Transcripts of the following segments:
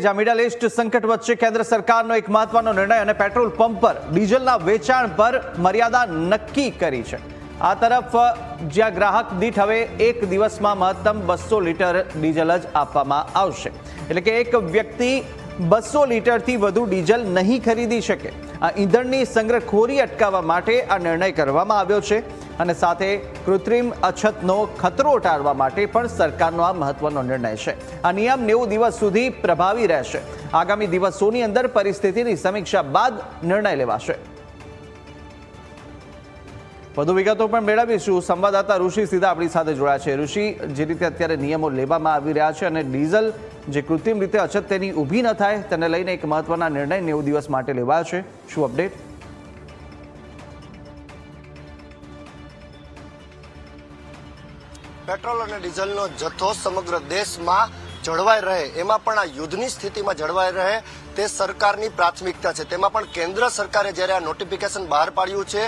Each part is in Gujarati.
જ્યાં મિડલ ઇસ્ટ સંકટ વચ્ચે કેન્દ્ર સરકારનો એક મહત્વનો નિર્ણય અને પેટ્રોલ પંપ પર ડીઝલના વેચાણ પર મર્યાદા નક્કી કરી છે। આ તરફ જ્યાં ગ્રાહક દીઠ હવે એક દિવસમાં મહત્તમ 200 લીટર ડીઝલ જ આપવામાં આવશે, એટલે કે એક વ્યક્તિ 200 લીટરથી વધુ ડીઝલ નહીં ખરીદી શકે। આ ઈંધણની સંગ્રહખોરી અટકાવવા માટે આ નિર્ણય કરવામાં આવ્યો છે અને સાથે કૃત્રિમ અછતનો ખતરો ટાળવા માટે પણ સરકારનો આ મહત્વનો નિર્ણય છે। આ નિયમ 90 દિવસ સુધી પ્રભાવી રહેશે। આગામી દિવસોની અંદર પરિસ્થિતિની સમીક્ષા બાદ નિર્ણય લેવાશે। વધુ વિગતો પણ મેળવીશું। સંવાદદાતા ઋષિ સીધા આપણી સાથે જોડાયા છે। ઋષિ, જે રીતે અત્યારે નિયમો લેવામાં આવી રહ્યા છે અને ડીઝલ જે કૃત્રિમ રીતે અછત તેની ઊભી ન થાય તેને લઈને એક મહત્વના નિર્ણય 90 દિવસ માટે લેવાયો છે, શું અપડેટ? પેટ્રોલ અને ડીઝલનો જથ્થો સમગ્ર દેશમાં જળવાઈ રહે, એમાં પણ આ યુદ્ધની સ્થિતિમાં જળવાઈ રહે તે સરકારની પ્રાથમિકતા છે। તેમાં પણ કેન્દ્ર સરકારે જ્યારે આ નોટિફિકેશન બહાર પાડ્યું છે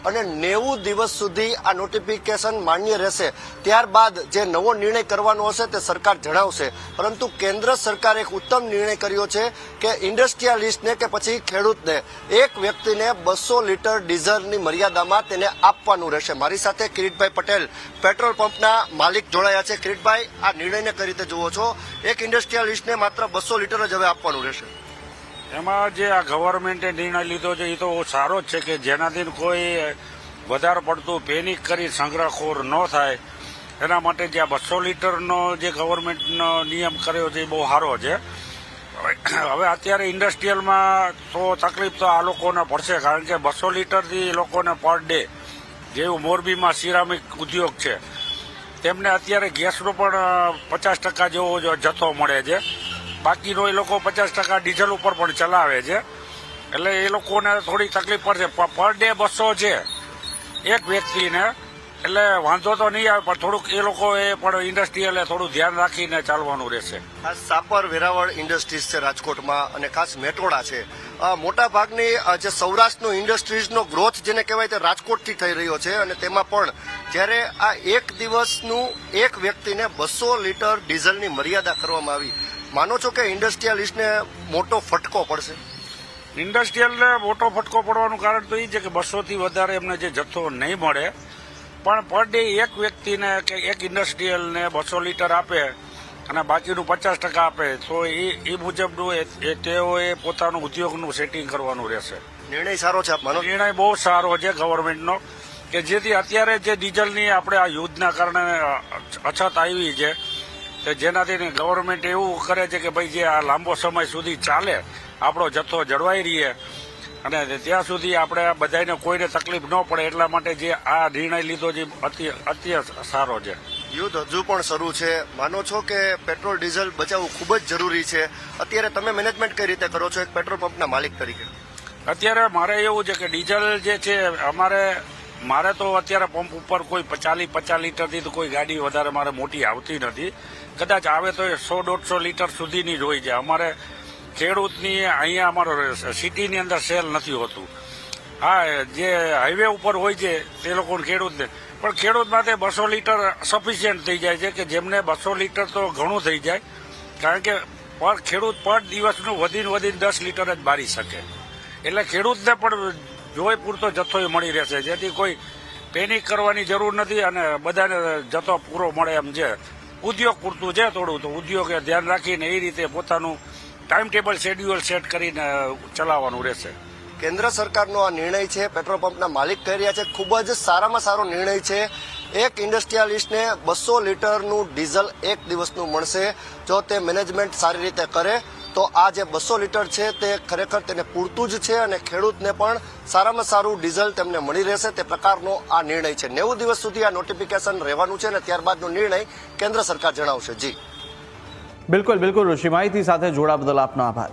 અને 90 દિવસ સુધી આ નોટિફિકેશન માન્ય રહેશે, ત્યારબાદ જે નવો નિર્ણય કરવાનો હશે તે સરકાર જણાવશે। પરંતુ કેન્દ્ર સરકારે એક ઉત્તમ નિર્ણય કર્યો છે કે ઇન્ડસ્ટ્રીયાલિસ્ટને કે પછી ખેડૂતને એક વ્યક્તિને 200 લીટર ડીઝલની મર્યાદામાં તેને આપવાનું રહેશે। મારી સાથે કિરીટભાઈ પટેલ, પેટ્રોલ પંપના માલિક જોડાયા છે। કિરીટભાઈ, આ નિર્ણયને કઈ રીતે જુઓ છો? એક ઇન્ડસ્ટ્રીયાલિસ્ટને માત્ર 200 લીટર જ હવે આપવાનું રહેશે। એમાં જે આ ગવર્મેન્ટે નિર્ણય લીધો છે એ તો સારો જ છે કે જેનાથી કોઈ વધારે પડતું પેનિક કરી સંગ્રહખોર ન થાય, એના માટે જે આ 200 લીટરનો જે ગવર્મેન્ટનો નિયમ કર્યો છે એ બહુ સારો છે। હવે અત્યારે ઇન્ડસ્ટ્રીયલમાં તો તકલીફ તો આ લોકોને પડશે, કારણ કે 200 લીટરથી લોકોને પર ડે, જેવું મોરબીમાં સિરામિક ઉદ્યોગ છે તેમને અત્યારે ગેસનો પણ 50% જેવો જથ્થો મળે છે, બાકીનો એ લોકો 50% ડીઝલ ઉપર પણ ચલાવે છે, એટલે એ લોકોને થોડી તકલીફ પડશે। પર ડે 200 છે એક વ્યક્તિને, એટલે વાંધો તો નહીં આવે, પણ થોડુંક એ લોકોએ પણ ઇન્ડસ્ટ્રીયલે થોડું ધ્યાન રાખીને ચાલવાનું રહેશે। આ સાપર વેરાવળ ઇન્ડસ્ટ્રીઝ છે રાજકોટમાં અને ખાસ મેટોડા છે। મોટા ભાગની જે સૌરાષ્ટ્રનો ઇન્ડસ્ટ્રીઝનો ગ્રોથ જેને કહેવાય તે રાજકોટથી થઈ રહ્યો છે અને તેમાં પણ જ્યારે આ એક દિવસનું એક વ્યક્તિને 200 લીટર ડીઝલની મર્યાદા કરવામાં આવી, માનો છો કે ઇન્ડસ્ટ્રીયલિસ્ટને મોટો ફટકો પડશે? ઇન્ડસ્ટ્રીયલને મોટો ફટકો પડવાનું કારણ તો એ છે કે 200થી વધારે એમને જે જથ્થો નહીં મળે, પણ પર ડે એક વ્યક્તિને કે એક ઇન્ડસ્ટ્રીયલને 200 લીટર આપે અને બાકીનું 50% આપે, તો એ મુજબનું તેઓએ પોતાનું ઉદ્યોગનું સેટિંગ કરવાનું રહેશે। નિર્ણય સારો છે આપ માનો? નિર્ણય બહુ સારો છે ગવર્મેન્ટનો, કે જેથી અત્યારે જે ડીઝલની આપણે આ યુદ્ધના કારણે અછત આવી છે, તો જેનાથી ગવર્મેન્ટ એવું કરે છે કે ભાઈ જે આ લાંબો સમય સુધી ચાલે, આપણો જથ્થો જળવાઈ રહીએ અને ત્યાં સુધી આપણે બધાને કોઈને તકલીફ ન પડે, એટલા માટે જે આ નિર્ણય લીધો છે અતિ સારો છે। યુદ્ધ હજુ પણ શરૂ છે, માનો છો કે પેટ્રોલ ડીઝલ બચાવવું ખૂબ જ જરૂરી છે? અત્યારે તમે મેનેજમેન્ટ કઈ રીતે કરો છો એક પેટ્રોલ પંપના માલિક તરીકે? અત્યારે મારે એવું છે કે ડીઝલ જે છે મારે તો અત્યારે પંપ ઉપર કોઈ 50 લીટરથી તો કોઈ ગાડી વધારે મારે મોટી આવતી નથી, કદાચ આવે તો 100-150 લીટર સુધીની જ હોય છે। અમારે ખેડૂતની અહીંયા અમારો સિટીની અંદર સેલ નથી હોતું, હા જે હાઈવે ઉપર હોય છે તે લોકોને ખેડૂતને, પણ ખેડૂત માટે 200 લીટર સફિશિયન્ટ થઈ જાય છે, કે જેમને 200 લીટર તો ઘણું થઈ જાય, કારણ કે ખેડૂત પર દિવસનું વધીને 10 લીટર જ બારી શકે, એટલે ખેડૂતને પણ જોઈ પૂરતો જથ્થો મળી રહેશે, જેથી કોઈ પેનિક કરવાની જરૂર નથી અને બધાને જથ્થો પૂરો મળે એમ છે। ઉદ્યોગ પૂરતું છે થોડું, તો ઉદ્યોગે ધ્યાન રાખીને એ રીતે પોતાનું ટાઈમ ટેબલ શેડ્યુલ સેટ કરીને ચલાવવાનું રહેશે। કેન્દ્ર સરકારનો આ નિર્ણય છે, પેટ્રોલ પંપના માલિક કહી રહ્યા છે, ખૂબ જ સારામાં સારો નિર્ણય છે। એક ઇન્ડસ્ટ્રીયાલિસ્ટને 200 લીટરનું ડીઝલ એક દિવસનું મળશે। જો તે મેનેજમેન્ટ સારી રીતે કરે તો આ જે 200 લીટર છે તે ખરેખર તેને પૂરતું જ છે અને ખેડૂતને પણ સારામાં સારું ડીઝલ તેમને મળી રહેશે, તે પ્રકારનો આ નિર્ણય છે। 90 દિવસ સુધી આ નોટિફિકેશન રહેવાનું છે અને ત્યારબાદનો નિર્ણય કેન્દ્ર સરકાર જણાવશે। જી બિલકુલ ઋષિ, માહિતી સાથે જોડા બદલ આપનો આભાર।